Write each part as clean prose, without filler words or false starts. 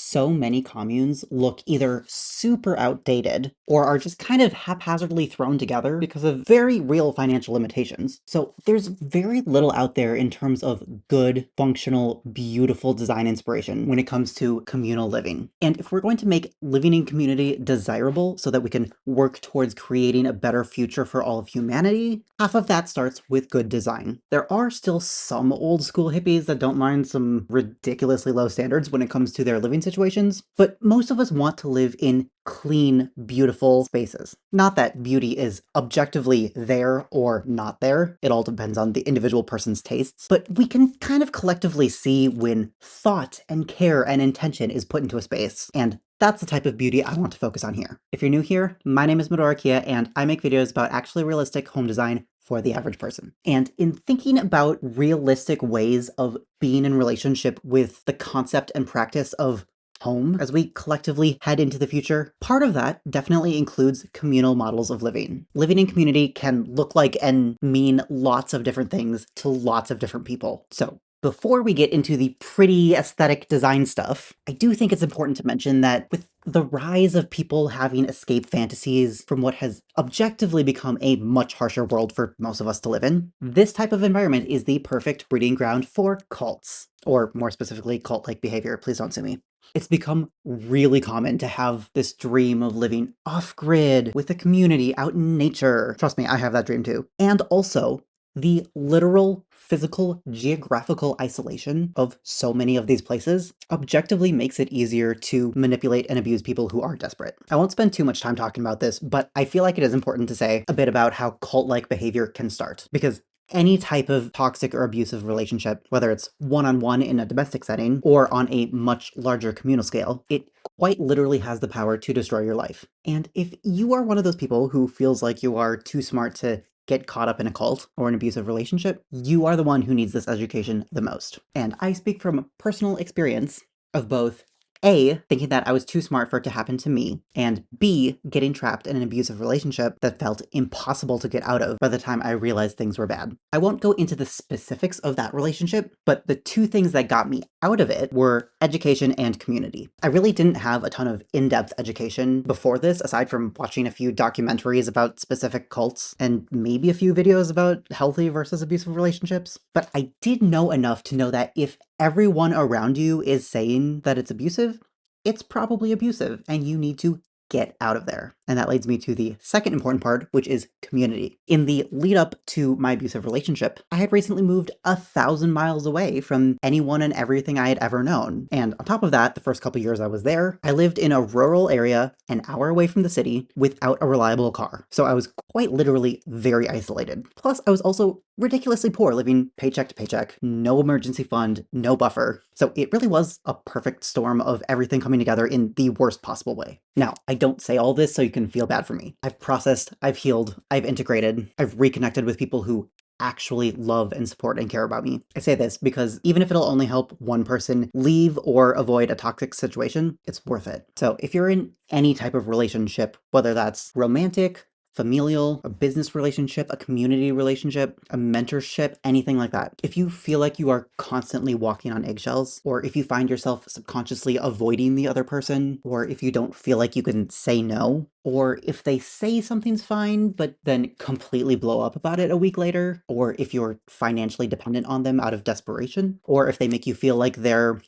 so many communes look either super outdated or are just kind of haphazardly thrown together because of very real financial limitations. So there's very little out there in terms of good, functional, beautiful design inspiration when it comes to communal living. And if we're going to make living in community desirable so that we can work towards creating a better future for all of humanity, half of that starts with good design. There are still some old school hippies that don't mind some ridiculously low standards when it comes to their living situations, but most of us want to live in clean, beautiful spaces. Not that beauty is objectively there or not there, it all depends on the individual person's tastes, but we can kind of collectively see when thought and care and intention is put into a space, and that's the type of beauty I want to focus on here. If you're new here, my name is 𝘥𝘪𝘥𝘬𝘬, and I make videos about actually realistic home design for the average person. And in thinking about realistic ways of being in relationship with the concept and practice of home as we collectively head into the future, part of that definitely includes communal models of living. Living in community can look like and mean lots of different things to lots of different people. So before we get into the pretty aesthetic design stuff, I do think it's important to mention that with the rise of people having escape fantasies from what has objectively become a much harsher world for most of us to live in, this type of environment is the perfect breeding ground for cults, or more specifically, cult-like behavior. Please don't sue me. It's become really common to have this dream of living off-grid with a community out in nature. Trust me, I have that dream too. And also, the literal, physical, geographical isolation of so many of these places objectively makes it easier to manipulate and abuse people who are desperate. I won't spend too much time talking about this, but I feel like it is important to say a bit about how cult-like behavior can start, because any type of toxic or abusive relationship, whether it's one-on-one in a domestic setting or on a much larger communal scale, it quite literally has the power to destroy your life. And if you are one of those people who feels like you are too smart to get caught up in a cult or an abusive relationship, you are the one who needs this education the most. And I speak from personal experience of both A, thinking that I was too smart for it to happen to me, and B, getting trapped in an abusive relationship that felt impossible to get out of by the time I realized things were bad. I won't go into the specifics of that relationship, but the two things that got me out of it were education and community. I really didn't have a ton of in-depth education before this, aside from watching a few documentaries about specific cults and maybe a few videos about healthy versus abusive relationships, but I did know enough to know that if everyone around you is saying that it's abusive, it's probably abusive, and you need to get out of there. And that leads me to the second important part, which is community. In the lead up to my abusive relationship, I had recently moved 1,000 miles away from anyone and everything I had ever known. And on top of that, the first couple years I was there, I lived in a rural area an hour away from the city without a reliable car. So I was quite literally very isolated. Plus, I was also ridiculously poor, living paycheck to paycheck, no emergency fund, no buffer. So it really was a perfect storm of everything coming together in the worst possible way. Now, I don't say all this so you can feel bad for me. I've processed, I've healed, I've integrated, I've reconnected with people who actually love and support and care about me. I say this because even if it'll only help one person leave or avoid a toxic situation, it's worth it. So if you're in any type of relationship, whether that's romantic, familial, a business relationship, a community relationship, a mentorship, anything like that. If you feel like you are constantly walking on eggshells, or if you find yourself subconsciously avoiding the other person, or if you don't feel like you can say no, or if they say something's fine, but then completely blow up about it a week later, or if you're financially dependent on them out of desperation, or if they make you feel like their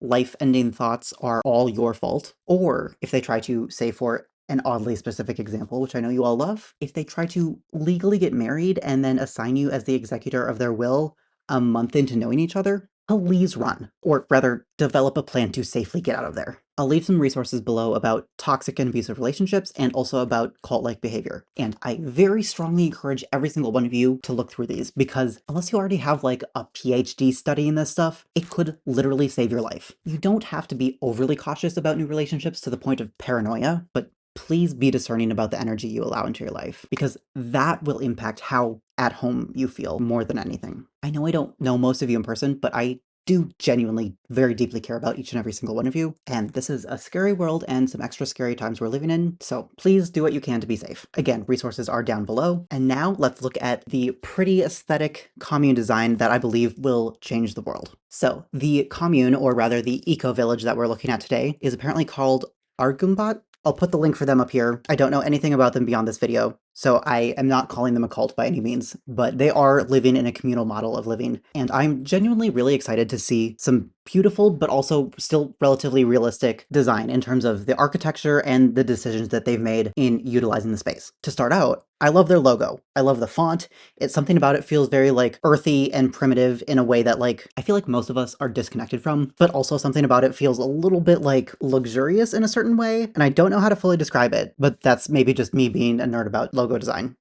life-ending thoughts are all your fault, or if they try to, say for an oddly specific example, which I know you all love, if they try to legally get married and then assign you as the executor of their will a month into knowing each other, please run, or rather develop a plan to safely get out of there. I'll leave some resources below about toxic and abusive relationships and also about cult-like behavior. And I very strongly encourage every single one of you to look through these, because unless you already have like a PhD studying this stuff, it could literally save your life. You don't have to be overly cautious about new relationships to the point of paranoia, but please be discerning about the energy you allow into your life, because that will impact how at home you feel more than anything. I know I don't know most of you in person, but I do genuinely very deeply care about each and every single one of you, and this is a scary world and some extra scary times we're living in, so please do what you can to be safe. Again, resources are down below, and now let's look at the pretty aesthetic commune design that I believe will change the world. So, the commune, or rather the eco-village that we're looking at today, is apparently called 𝘥𝘪𝘥𝘪𝘥. I'll put the link for them up here. I don't know anything about them beyond this video, so I am not calling them a cult by any means, but they are living in a communal model of living, and I'm genuinely really excited to see some beautiful but also still relatively realistic design in terms of the architecture and the decisions that they've made in utilizing the space. To start out, I love their logo. I love the font. It's something about it feels very like earthy and primitive in a way that like I feel like most of us are disconnected from, but also something about it feels a little bit like luxurious in a certain way, and I don't know how to fully describe it, but that's maybe just me being a nerd about logo design.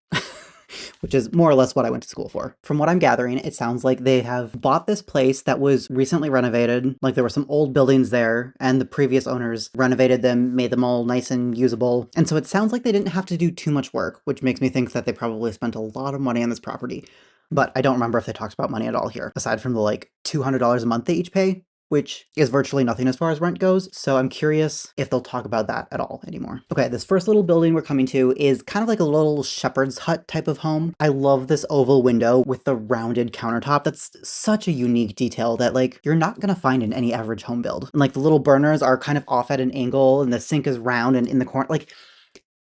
Which is more or less what I went to school for. From what I'm gathering, it sounds like they have bought this place that was recently renovated, like there were some old buildings there, and the previous owners renovated them, made them all nice and usable, and so it sounds like they didn't have to do too much work, which makes me think that they probably spent a lot of money on this property. But I don't remember if they talked about money at all here, aside from the like $200 a month they each pay, which is virtually nothing as far as rent goes, so I'm curious if they'll talk about that at all anymore. Okay, this first little building we're coming to is kind of like a little shepherd's hut type of home. I love this oval window with the rounded countertop. That's such a unique detail that like you're not gonna find in any average home build. And like the little burners are kind of off at an angle and the sink is round and in the corner, like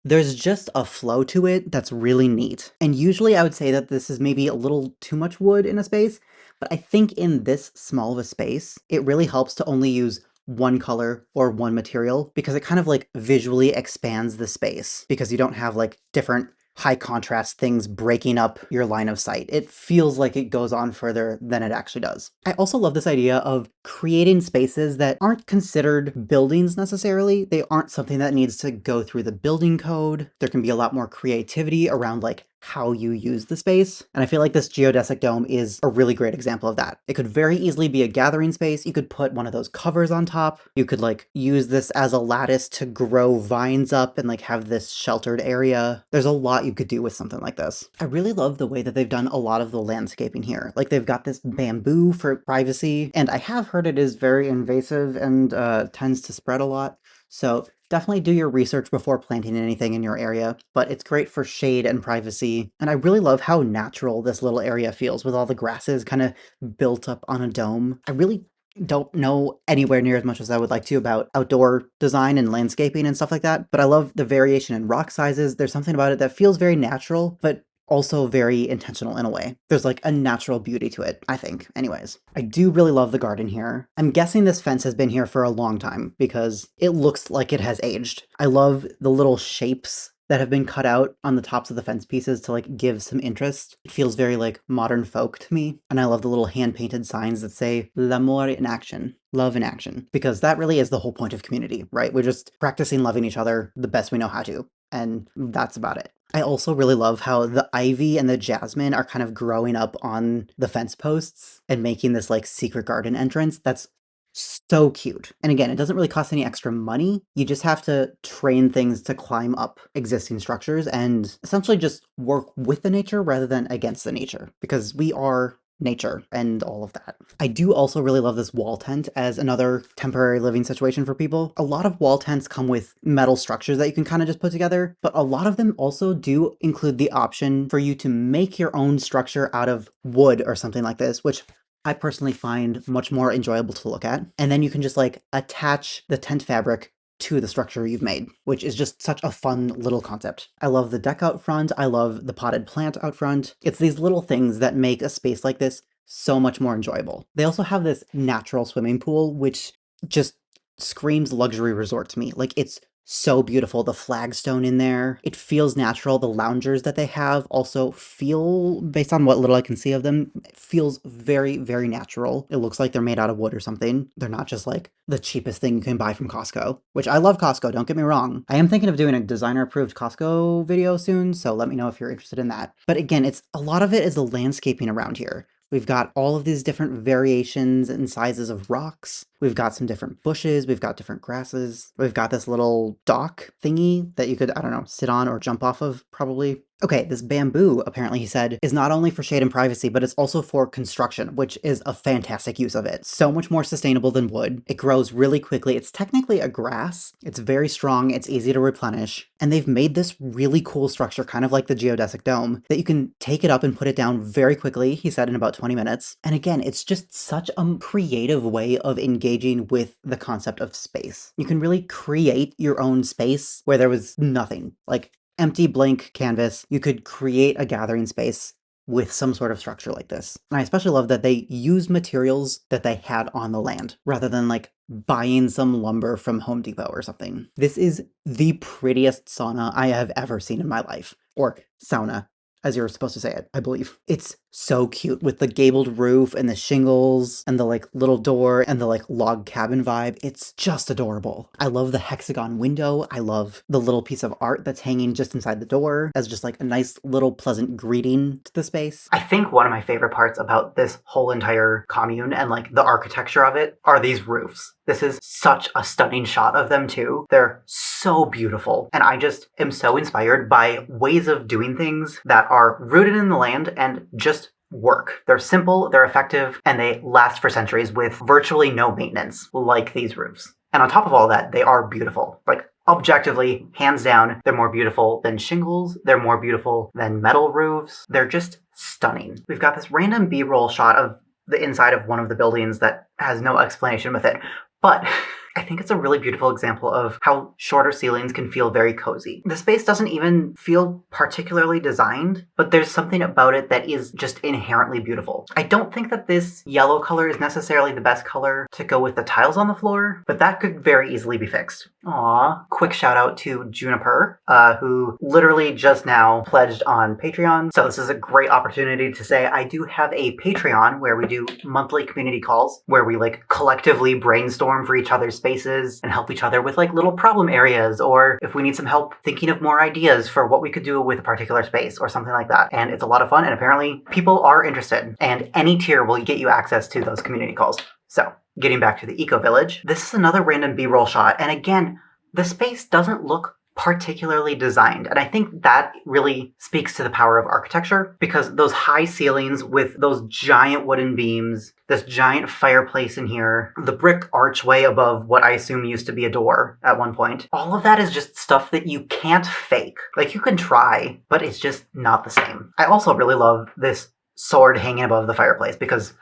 there's just a flow to it that's really neat. And usually I would say that this is maybe a little too much wood in a space, but I think in this small of a space, it really helps to only use one color or one material because it kind of like visually expands the space because you don't have like different high contrast things breaking up your line of sight. It feels like it goes on further than it actually does. I also love this idea of creating spaces that aren't considered buildings necessarily. They aren't something that needs to go through the building code. There can be a lot more creativity around like how you use the space. And I feel like this geodesic dome is a really great example of that. It could very easily be a gathering space. You could put one of those covers on top. You could like use this as a lattice to grow vines up and like have this sheltered area. There's a lot you could do with something like this. I really love the way that they've done a lot of the landscaping here. Like they've got this bamboo for privacy, and I have heard it is very invasive and tends to spread a lot. So definitely do your research before planting anything in your area, but it's great for shade and privacy. And I really love how natural this little area feels with all the grasses kind of built up on a dome. I really don't know anywhere near as much as I would like to about outdoor design and landscaping and stuff like that, but I love the variation in rock sizes. There's something about it that feels very natural, but also very intentional in a way. There's like a natural beauty to it, I think, anyways. I do really love the garden here. I'm guessing this fence has been here for a long time because it looks like it has aged. I love the little shapes that have been cut out on the tops of the fence pieces to like give some interest. It feels very like modern folk to me. And I love the little hand-painted signs that say l'amour in action. Love in action. Because that really is the whole point of community, right? We're just practicing loving each other the best we know how to. And that's about it. I also really love how the ivy and the jasmine are kind of growing up on the fence posts and making this like secret garden entrance. That's so cute. And again, it doesn't really cost any extra money. You just have to train things to climb up existing structures and essentially just work with the nature rather than against the nature, because we are nature and all of that. I do also really love this wall tent as another temporary living situation for people. A lot of wall tents come with metal structures that you can kind of just put together, but a lot of them also do include the option for you to make your own structure out of wood or something like this, which I personally find much more enjoyable to look at. And then you can just like attach the tent fabric to the structure you've made, which is just such a fun little concept. I love the deck out front. I love the potted plant out front. It's these little things that make a space like this so much more enjoyable. They also have this natural swimming pool, which just screams luxury resort to me. Like it's so beautiful. The flagstone in there, it feels natural. The loungers that they have also feel, based on what little I can see of them, it feels very, very natural. It looks like they're made out of wood or something. They're not just like the cheapest thing you can buy from Costco, which I love Costco, don't get me wrong. I am thinking of doing a designer approved Costco video soon, so let me know if you're interested in that. But again, it's a lot of it is the landscaping around here. We've got all of these different variations and sizes of rocks. We've got some different bushes. We've got different grasses. We've got this little dock thingy that you could, I don't know, sit on or jump off of, probably. Okay, this bamboo, apparently he said, is not only for shade and privacy, but it's also for construction, which is a fantastic use of it. So much more sustainable than wood. It grows really quickly. It's technically a grass. It's very strong. It's easy to replenish. And they've made this really cool structure, kind of like the geodesic dome, that you can take it up and put it down very quickly, he said, in about 20 minutes. And again, it's just such a creative way of engaging with the concept of space. You can really create your own space where there was nothing. Like, empty blank canvas, you could create a gathering space with some sort of structure like this. And I especially love that they used materials that they had on the land, rather than like buying some lumber from Home Depot or something. This is the prettiest sauna I have ever seen in my life. Or sauna, as you're supposed to say it, I believe. It's so cute with the gabled roof and the shingles and the like little door and the like log cabin vibe. It's just adorable. I love the hexagon window. I love the little piece of art that's hanging just inside the door as just like a nice little pleasant greeting to the space. I think one of my favorite parts about this whole entire commune and like the architecture of it are these roofs. This is such a stunning shot of them too. They're so beautiful. And I just am so inspired by ways of doing things that are rooted in the land and just work. They're simple, they're effective, and they last for centuries with virtually no maintenance, like these roofs. And on top of all that, they are beautiful. Like, objectively, hands down, they're more beautiful than shingles, they're more beautiful than metal roofs. They're just stunning. We've got this random B-roll shot of the inside of one of the buildings that has no explanation with it. But I think it's a really beautiful example of how shorter ceilings can feel very cozy. The space doesn't even feel particularly designed, but there's something about it that is just inherently beautiful. I don't think that this yellow color is necessarily the best color to go with the tiles on the floor, but that could very easily be fixed. Aww. Quick shout out to 𝘥𝘪𝘴𝘪, who literally just now pledged on Patreon. So this is a great opportunity to say I do have a Patreon where we do monthly community calls where we like collectively brainstorm for each other's spaces and help each other with like little problem areas, or if we need some help thinking of more ideas for what we could do with a particular space or something like that. And it's a lot of fun, and apparently people are interested, and any tier will get you access to those community calls. So getting back to the eco village, this is another random B-roll shot, and again, the space doesn't look particularly designed. And I think that really speaks to the power of architecture, because those high ceilings with those giant wooden beams, this giant fireplace in here, the brick archway above what I assume used to be a door at one point, all of that is just stuff that you can't fake. Like, you can try, but it's just not the same. I also really love this sword hanging above the fireplace, because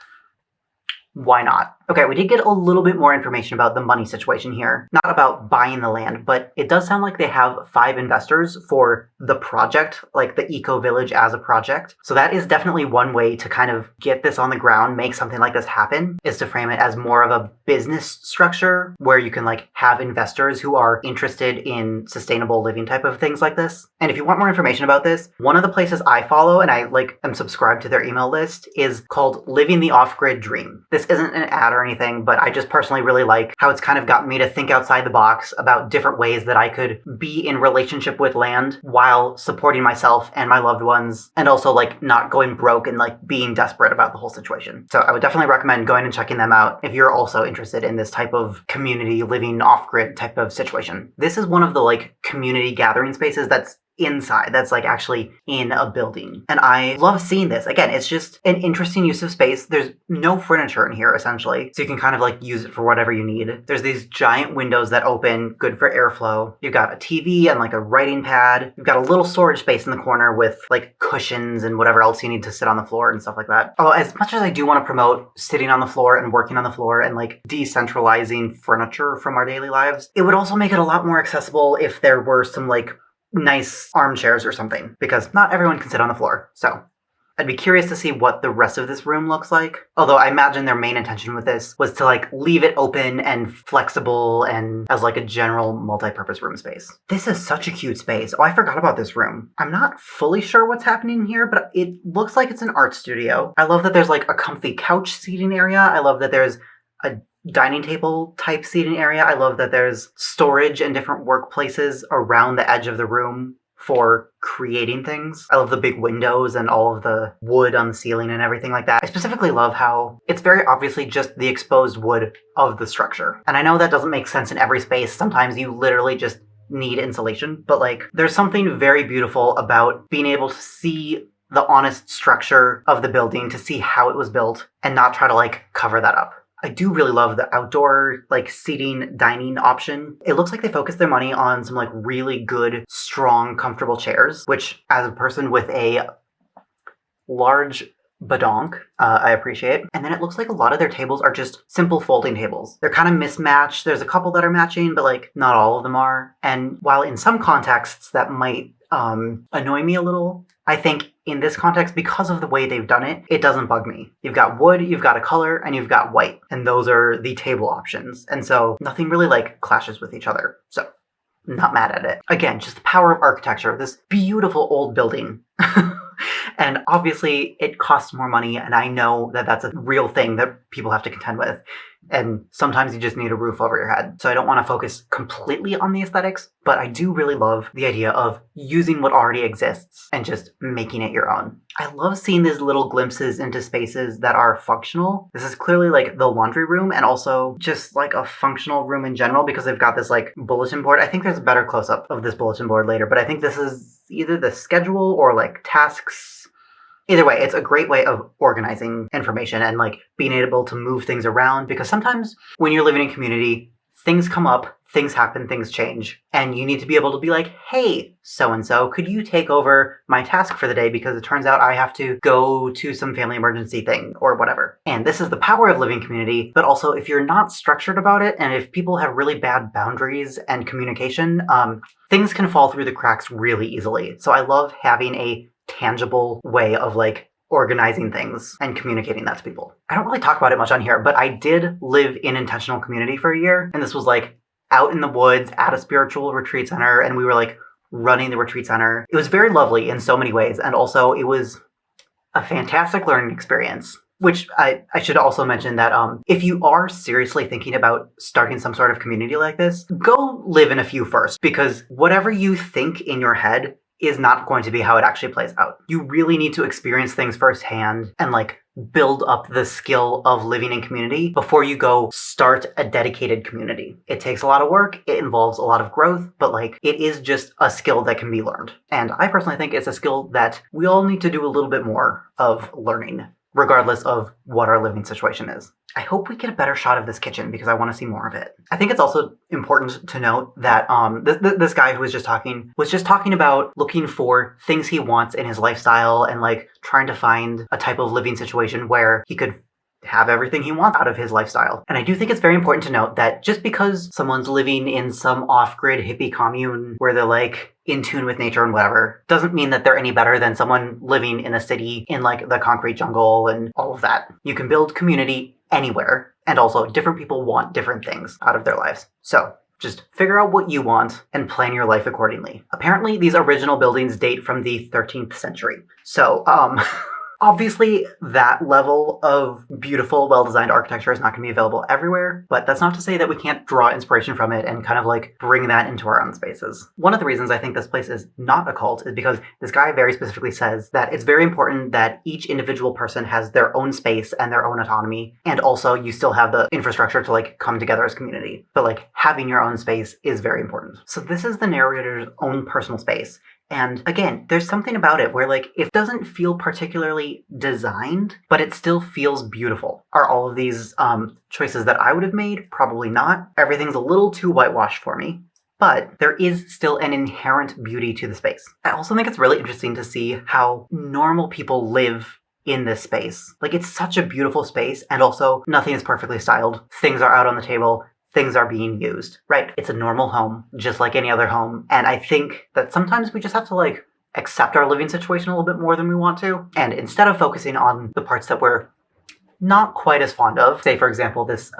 why not? Okay, we did get a little bit more information about the money situation here. Not about buying the land, but it does sound like they have 5 investors for the project, like the eco village as a project. So that is definitely one way to kind of get this on the ground, make something like this happen, is to frame it as more of a business structure where you can like have investors who are interested in sustainable living type of things like this. And if you want more information about this, one of the places I follow and I like am subscribed to their email list is called Living the Off-Grid Dream. This isn't an ad or anything, but I just personally really like how it's kind of gotten me to think outside the box about different ways that I could be in relationship with land while supporting myself and my loved ones, and also like not going broke and like being desperate about the whole situation. So I would definitely recommend going and checking them out if you're also interested in this type of community living off-grid type of situation. This is one of the like community gathering spaces that's inside, that's like actually in a building. And I love seeing this. Again, it's just an interesting use of space. There's no furniture in here essentially, so you can kind of like use it for whatever you need. There's these giant windows that open, good for airflow. You've got a TV and like a writing pad. You've got a little storage space in the corner with like cushions and whatever else you need to sit on the floor and stuff like that. Oh, as much as I do want to promote sitting on the floor and working on the floor and like decentralizing furniture from our daily lives, it would also make it a lot more accessible if there were some like nice armchairs or something, because not everyone can sit on the floor. So I'd be curious to see what the rest of this room looks like. Although I imagine their main intention with this was to like leave it open and flexible and as like a general multi-purpose room space. This is such a cute space. Oh, I forgot about this room. I'm not fully sure what's happening here, but it looks like it's an art studio. I love that there's like a comfy couch seating area. I love that there's a dining table type seating area. I love that there's storage and different workplaces around the edge of the room for creating things. I love the big windows and all of the wood on the ceiling and everything like that. I specifically love how it's very obviously just the exposed wood of the structure. And I know that doesn't make sense in every space. Sometimes you literally just need insulation, but like there's something very beautiful about being able to see the honest structure of the building, to see how it was built and not try to like cover that up. I do really love the outdoor like seating dining option. It looks like they focused their money on some like really good, strong, comfortable chairs, which as a person with a large badonk, I appreciate. And then it looks like a lot of their tables are just simple folding tables. They're kind of mismatched. There's a couple that are matching, but like not all of them are. And while in some contexts that might annoy me a little, I think in this context, because of the way they've done it, it doesn't bug me. You've got wood, you've got a color, and you've got white. And those are the table options. And so nothing really like clashes with each other. So not mad at it. Again, just the power of architecture. This beautiful old building. And obviously it costs more money, and I know that that's a real thing that people have to contend with. And sometimes you just need a roof over your head. So I don't want to focus completely on the aesthetics, but I do really love the idea of using what already exists and just making it your own. I love seeing these little glimpses into spaces that are functional. This is clearly like the laundry room, and also just like a functional room in general, because they've got this like bulletin board. I think there's a better close-up of this bulletin board later, but I think this is either the schedule or like tasks. Either way, it's a great way of organizing information and like being able to move things around, because sometimes when you're living in community, things come up, things happen, things change, and you need to be able to be like, hey, so-and-so, could you take over my task for the day because it turns out I have to go to some family emergency thing or whatever. And this is the power of living community, but also if you're not structured about it, and if people have really bad boundaries and communication, things can fall through the cracks really easily. So I love having a tangible way of like organizing things and communicating that to people. I don't really talk about it much on here, but I did live in intentional community for a year, and this was like out in the woods at a spiritual retreat center, and we were like running the retreat center. It was very lovely in so many ways, and also it was a fantastic learning experience. Which I should also mention that if you are seriously thinking about starting some sort of community like this, go live in a few first, because whatever you think in your head is not going to be how it actually plays out. You really need to experience things firsthand and like build up the skill of living in community before you go start a dedicated community. It takes a lot of work, it involves a lot of growth, but like it is just a skill that can be learned. And I personally think it's a skill that we all need to do a little bit more of learning, regardless of what our living situation is. I hope we get a better shot of this kitchen because I want to see more of it. I think it's also important to note that this guy who was just talking about looking for things he wants in his lifestyle and like trying to find a type of living situation where he could have everything he wants out of his lifestyle. And I do think it's very important to note that just because someone's living in some off-grid hippie commune where they're like in tune with nature and whatever, doesn't mean that they're any better than someone living in a city in like the concrete jungle and all of that. You can build community anywhere, and also different people want different things out of their lives. So just figure out what you want and plan your life accordingly. Apparently these original buildings date from the 13th century. So obviously, that level of beautiful, well-designed architecture is not going to be available everywhere, but that's not to say that we can't draw inspiration from it and kind of like bring that into our own spaces. One of the reasons I think this place is not a cult is because this guy very specifically says that it's very important that each individual person has their own space and their own autonomy, and also you still have the infrastructure to like come together as community. But like having your own space is very important. So this is the narrator's own personal space. And again, there's something about it where like it doesn't feel particularly designed, but it still feels beautiful. Are all of these choices that I would have made? Probably not. Everything's a little too whitewashed for me, but there is still an inherent beauty to the space. I also think it's really interesting to see how normal people live in this space. Like it's such a beautiful space, and also nothing is perfectly styled. Things are out on the table. Things are being used, right? It's a normal home, just like any other home. And I think that sometimes we just have to like accept our living situation a little bit more than we want to. And instead of focusing on the parts that we're not quite as fond of, say for example, this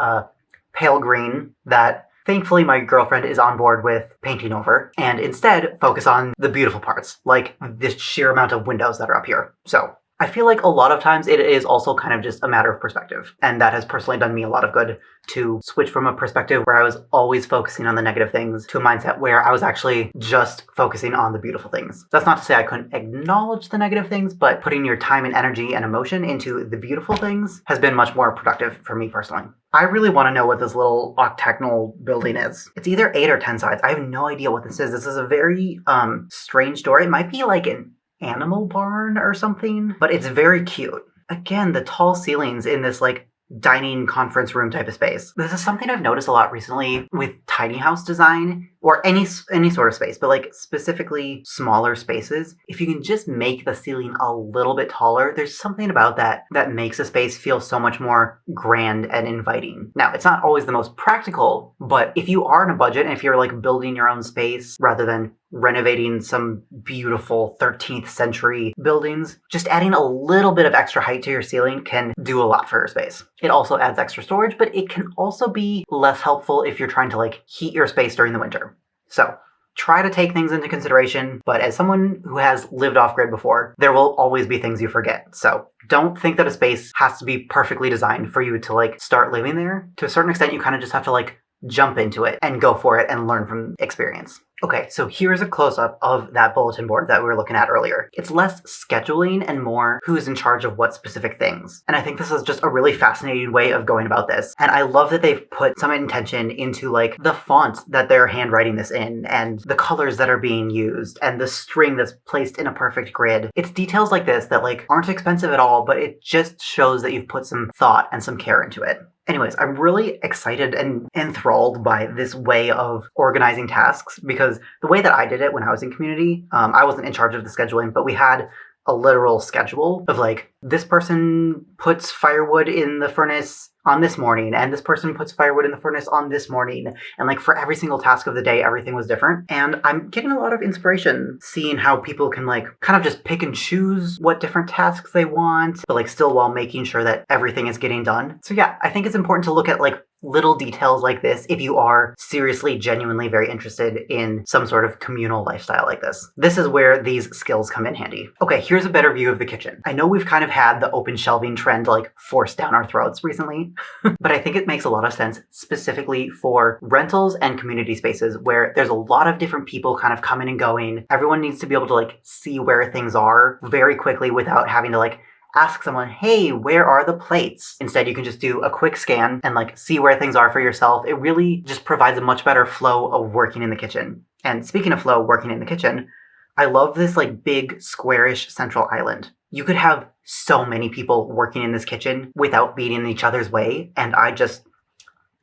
pale green that thankfully my girlfriend is on board with painting over, and instead focus on the beautiful parts, like this sheer amount of windows that are up here. So I feel like a lot of times it is also kind of just a matter of perspective. And that has personally done me a lot of good to switch from a perspective where I was always focusing on the negative things to a mindset where I was actually just focusing on the beautiful things. That's not to say I couldn't acknowledge the negative things, but putting your time and energy and emotion into the beautiful things has been much more productive for me personally. I really want to know what this little octagonal building is. It's either 8 or 10 sides. I have no idea what this is. This is a very strange door. It might be like an animal barn or something, but it's very cute. Again, the tall ceilings in this like dining conference room type of space. This is something I've noticed a lot recently with tiny house design, or any sort of space, but like specifically smaller spaces. If you can just make the ceiling a little bit taller, there's something about that that makes a space feel so much more grand and inviting. Now, it's not always the most practical, but if you are on a budget and if you're like building your own space rather than renovating some beautiful 13th century buildings, just adding a little bit of extra height to your ceiling can do a lot for your space. It also adds extra storage, but it can also be less helpful if you're trying to like heat your space during the winter. So try to take things into consideration, but as someone who has lived off-grid before, there will always be things you forget. So don't think that a space has to be perfectly designed for you to like start living there. To a certain extent, you kind of just have to like jump into it and go for it and learn from experience. Okay, so here's a close-up of that bulletin board that we were looking at earlier. It's less scheduling and more who's in charge of what specific things. And I think this is just a really fascinating way of going about this. And I love that they've put some intention into like the font that they're handwriting this in, and the colors that are being used, and the string that's placed in a perfect grid. It's details like this that like aren't expensive at all, but it just shows that you've put some thought and some care into it. Anyways, I'm really excited and enthralled by this way of organizing tasks, because the way that I did it when I was in community, I wasn't in charge of the scheduling, but we had a literal schedule of like, this person puts firewood in the furnace on this morning, and this person puts firewood in the furnace on this morning. And like for every single task of the day, everything was different. And I'm getting a lot of inspiration seeing how people can like kind of just pick and choose what different tasks they want, but like still while making sure that everything is getting done. So yeah, I think it's important to look at like little details like this if you are seriously, genuinely very interested in some sort of communal lifestyle like this. This is where these skills come in handy. Okay, here's a better view of the kitchen. I know we've kind of had the open shelving trend like forced down our throats recently, but I think it makes a lot of sense specifically for rentals and community spaces where there's a lot of different people kind of coming and going. Everyone needs to be able to like see where things are very quickly without having to like ask someone, hey, where are the plates? Instead, you can just do a quick scan and like see where things are for yourself. It really just provides a much better flow of working in the kitchen. And speaking of flow, working in the kitchen, I love this like big squarish central island. You could have so many people working in this kitchen without being in each other's way. And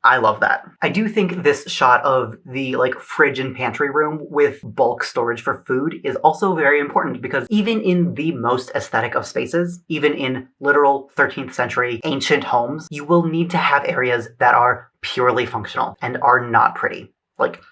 I love that. I do think this shot of the like fridge and pantry room with bulk storage for food is also very important, because even in the most aesthetic of spaces, even in literal 13th century ancient homes, you will need to have areas that are purely functional and are not pretty. Like,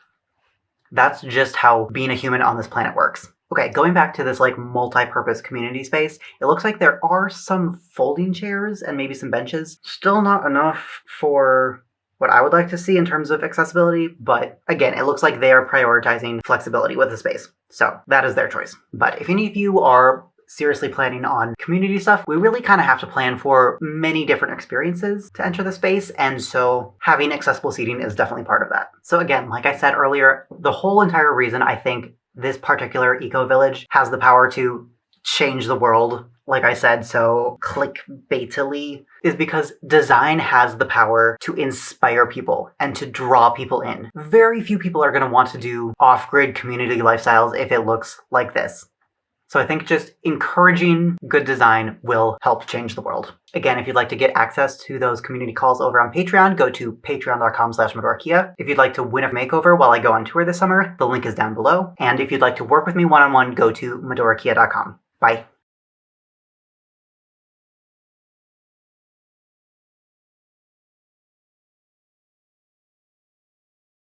that's just how being a human on this planet works. Okay, going back to this like multi-purpose community space, it looks like there are some folding chairs and maybe some benches. Still not enough for what I would like to see in terms of accessibility, but again, it looks like they are prioritizing flexibility with the space. So that is their choice. But if any of you are seriously planning on community stuff, we really kind of have to plan for many different experiences to enter the space, and so having accessible seating is definitely part of that. So again, like I said earlier, the whole entire reason I think this particular eco-village has the power to change the world, like I said so clickbaitily, is because design has the power to inspire people and to draw people in. Very few people are going to want to do off-grid community lifestyles if it looks like this. So I think just encouraging good design will help change the world. Again, if you'd like to get access to those community calls over on Patreon, go to patreon.com/medora_𝘰. If you'd like to win a makeover while I go on tour this summer, the link is down below. And if you'd like to work with me one-on-one, go to medora_𝘰.com. Bye.